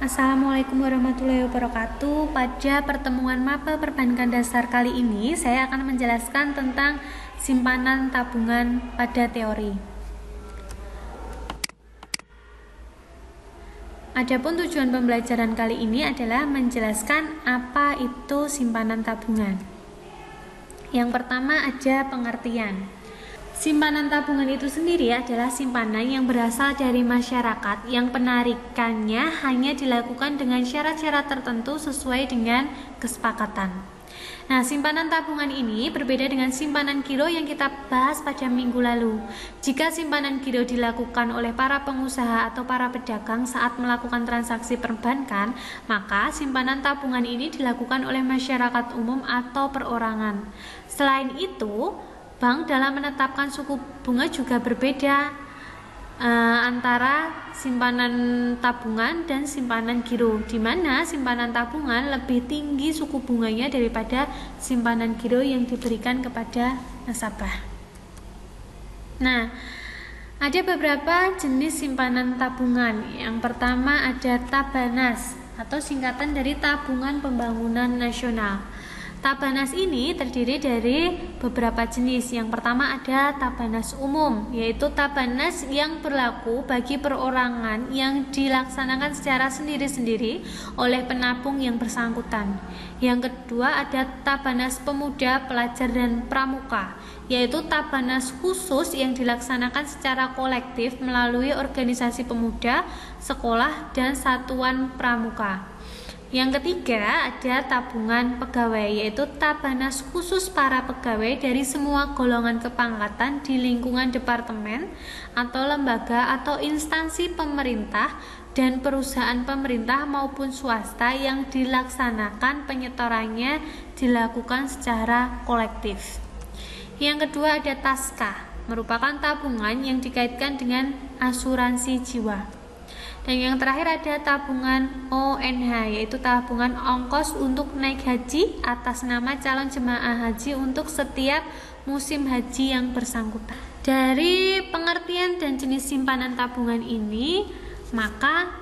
Assalamualaikum warahmatullahi wabarakatuh. Pada pertemuan mapel perbankan dasar kali ini, saya akan menjelaskan tentang simpanan tabungan pada teori. Adapun tujuan pembelajaran kali ini adalah menjelaskan apa itu simpanan tabungan. Yang pertama ada pengertian. Simpanan tabungan itu sendiri adalah simpanan yang berasal dari masyarakat yang penarikannya hanya dilakukan dengan syarat-syarat tertentu sesuai dengan kesepakatan. Nah, simpanan tabungan ini berbeda dengan simpanan giro yang kita bahas pada minggu lalu. Jika simpanan giro dilakukan oleh para pengusaha atau para pedagang saat melakukan transaksi perbankan, maka simpanan tabungan ini dilakukan oleh masyarakat umum atau perorangan. Selain itu, bank dalam menetapkan suku bunga juga berbeda antara simpanan tabungan dan simpanan giro, di mana simpanan tabungan lebih tinggi suku bunganya daripada simpanan giro yang diberikan kepada nasabah. Nah, ada beberapa jenis simpanan tabungan. Yang pertama ada Tabanas atau singkatan dari Tabungan Pembangunan Nasional. Tabanas ini terdiri dari beberapa jenis. Yang pertama ada Tabanas umum, yaitu Tabanas yang berlaku bagi perorangan yang dilaksanakan secara sendiri-sendiri oleh penabung yang bersangkutan. Yang kedua ada Tabanas pemuda, pelajar, dan pramuka, yaitu Tabanas khusus yang dilaksanakan secara kolektif melalui organisasi pemuda, sekolah, dan satuan pramuka. Yang ketiga ada tabungan pegawai, yaitu Tabanas khusus para pegawai dari semua golongan kepangkatan di lingkungan departemen atau lembaga atau instansi pemerintah dan perusahaan pemerintah maupun swasta yang dilaksanakan penyetorannya dilakukan secara kolektif. Yang kedua ada Taska, merupakan tabungan yang dikaitkan dengan asuransi jiwa. Dan yang terakhir ada tabungan ONH, yaitu tabungan ongkos untuk naik haji atas nama calon jemaah haji untuk setiap musim haji yang bersangkutan. Dari pengertian dan jenis simpanan tabungan ini, maka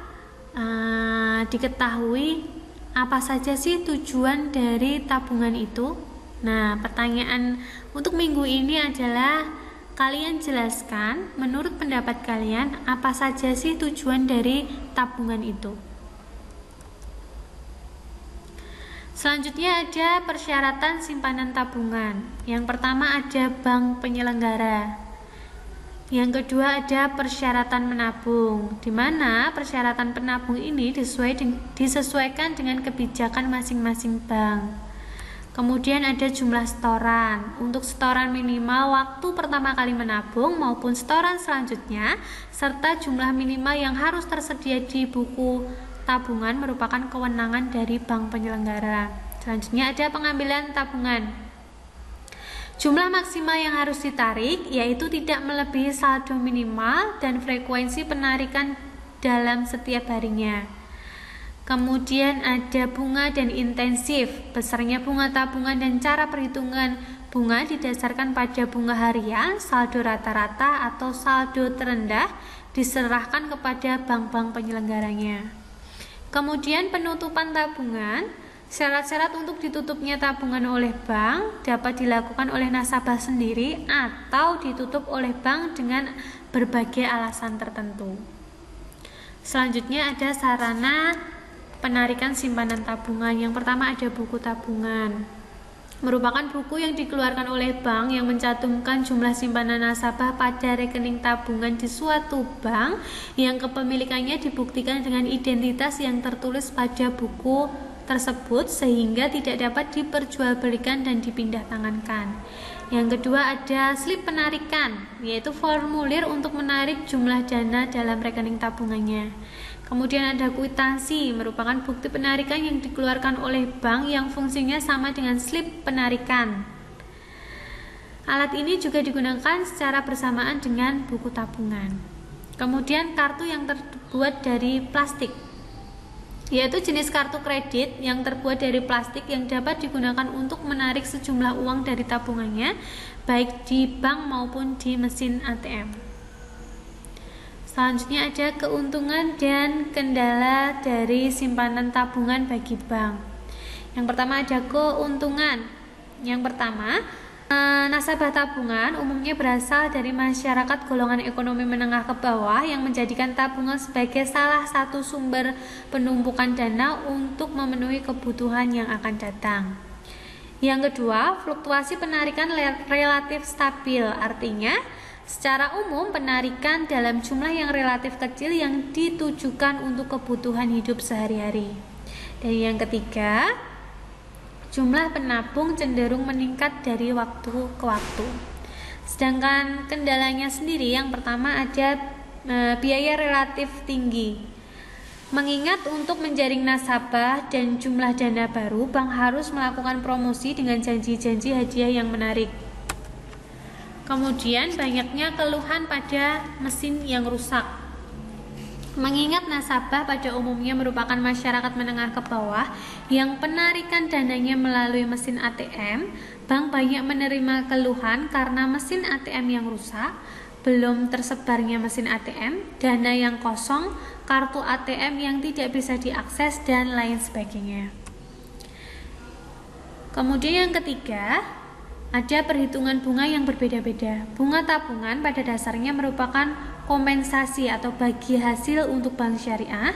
diketahui apa saja sih tujuan dari tabungan itu. Nah, pertanyaan untuk minggu ini adalah kalian jelaskan menurut pendapat kalian apa saja sih tujuan dari tabungan itu. Selanjutnya ada persyaratan simpanan tabungan. Yang pertama ada bank penyelenggara. Yang kedua ada persyaratan menabung, di mana persyaratan penabung ini disesuaikan dengan kebijakan masing-masing bank. Kemudian ada jumlah setoran. Untuk setoran minimal waktu pertama kali menabung maupun setoran selanjutnya, serta jumlah minimal yang harus tersedia di buku tabungan merupakan kewenangan dari bank penyelenggara. Selanjutnya ada pengambilan tabungan. Jumlah maksimal yang harus ditarik yaitu tidak melebihi saldo minimal dan frekuensi penarikan dalam setiap harinya. Kemudian ada bunga dan intensif. Besarnya bunga tabungan dan cara perhitungan bunga didasarkan pada bunga harian, saldo rata-rata atau saldo terendah diserahkan kepada bank-bank penyelenggaranya. Kemudian penutupan tabungan. Syarat-syarat untuk ditutupnya tabungan oleh bank dapat dilakukan oleh nasabah sendiri atau ditutup oleh bank dengan berbagai alasan tertentu. Selanjutnya ada sarana penarikan simpanan tabungan. Yang pertama ada buku tabungan, merupakan buku yang dikeluarkan oleh bank yang mencantumkan jumlah simpanan nasabah pada rekening tabungan di suatu bank yang kepemilikannya dibuktikan dengan identitas yang tertulis pada buku tersebut sehingga tidak dapat diperjualbelikan dan dipindah tangankan. Yang kedua ada slip penarikan, yaitu formulir untuk menarik jumlah dana dalam rekening tabungannya. Kemudian ada kwitansi, merupakan bukti penarikan yang dikeluarkan oleh bank yang fungsinya sama dengan slip penarikan. Alat ini juga digunakan secara bersamaan dengan buku tabungan. Kemudian kartu yang terbuat dari plastik, yaitu jenis kartu kredit yang terbuat dari plastik yang dapat digunakan untuk menarik sejumlah uang dari tabungannya, baik di bank maupun di mesin ATM. Selanjutnya ada keuntungan dan kendala dari simpanan tabungan bagi bank. Yang pertama ada keuntungan. Yang pertama, nasabah tabungan umumnya berasal dari masyarakat golongan ekonomi menengah ke bawah yang menjadikan tabungan sebagai salah satu sumber penumpukan dana untuk memenuhi kebutuhan yang akan datang. Yang kedua, fluktuasi penarikan relatif stabil, artinya secara umum penarikan dalam jumlah yang relatif kecil yang ditujukan untuk kebutuhan hidup sehari-hari. Dan yang ketiga, jumlah penabung cenderung meningkat dari waktu ke waktu. Sedangkan kendalanya sendiri, yang pertama ada biaya relatif tinggi. Mengingat untuk menjaring nasabah dan jumlah dana baru, bank harus melakukan promosi dengan janji-janji hadiah yang menarik. Kemudian banyaknya keluhan pada mesin yang rusak. Mengingat nasabah pada umumnya merupakan masyarakat menengah ke bawah yang penarikan dananya melalui mesin ATM, bank banyak menerima keluhan karena mesin ATM yang rusak, belum tersebarnya mesin ATM, dana yang kosong, kartu ATM yang tidak bisa diakses, dan lain sebagainya. Kemudian yang ketiga, ada perhitungan bunga yang berbeda-beda. Bunga tabungan pada dasarnya merupakan kompensasi atau bagi hasil untuk bank syariah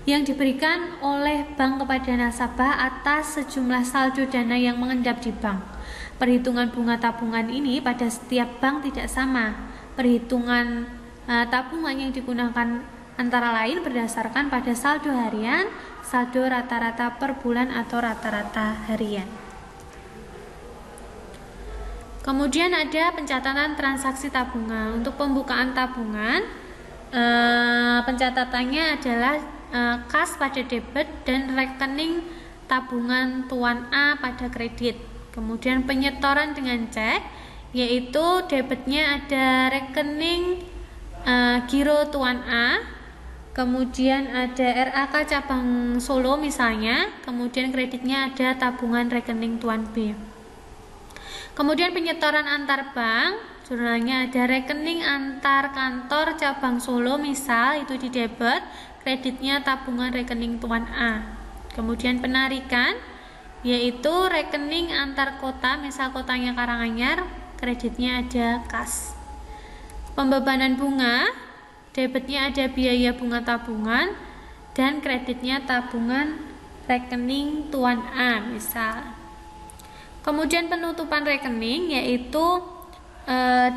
yang diberikan oleh bank kepada nasabah atas sejumlah saldo dana yang mengendap di bank. Perhitungan bunga tabungan ini pada setiap bank tidak sama. Perhitungan tabungan yang digunakan antara lain berdasarkan pada saldo harian, saldo rata-rata per bulan atau rata-rata harian. Kemudian ada pencatatan transaksi tabungan. Untuk pembukaan tabungan, pencatatannya adalah kas pada debit dan rekening tabungan Tuan A pada kredit. Kemudian penyetoran dengan cek, yaitu debitnya ada rekening giro Tuan A, kemudian ada RAK cabang Solo misalnya, kemudian kreditnya ada tabungan rekening Tuan B. Kemudian penyetoran antar bank, jurnalnya ada rekening antar kantor cabang Solo misal, itu di debit, kreditnya tabungan rekening Tuan A. Kemudian penarikan, yaitu rekening antar kota, misal kotanya Karanganyar, kreditnya ada kas. Pembebanan bunga, debitnya ada biaya bunga tabungan dan kreditnya tabungan rekening Tuan A misal. Kemudian penutupan rekening, yaitu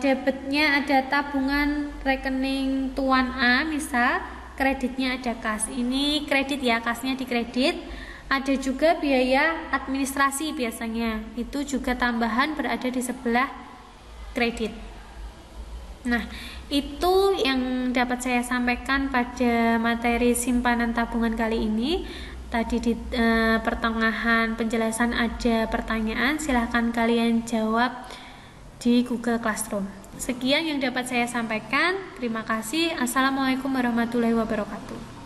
debitnya ada tabungan rekening Tuan A misal, kreditnya ada kas. Ini kredit ya, kasnya di kredit. Ada juga biaya administrasi biasanya, itu juga tambahan berada di sebelah kredit. Nah, itu yang dapat saya sampaikan pada materi simpanan tabungan kali ini. Tadi di pertengahan penjelasan ada pertanyaan, silahkan kalian jawab di Google Classroom. Sekian yang dapat saya sampaikan. Terima kasih. Assalamualaikum warahmatullahi wabarakatuh.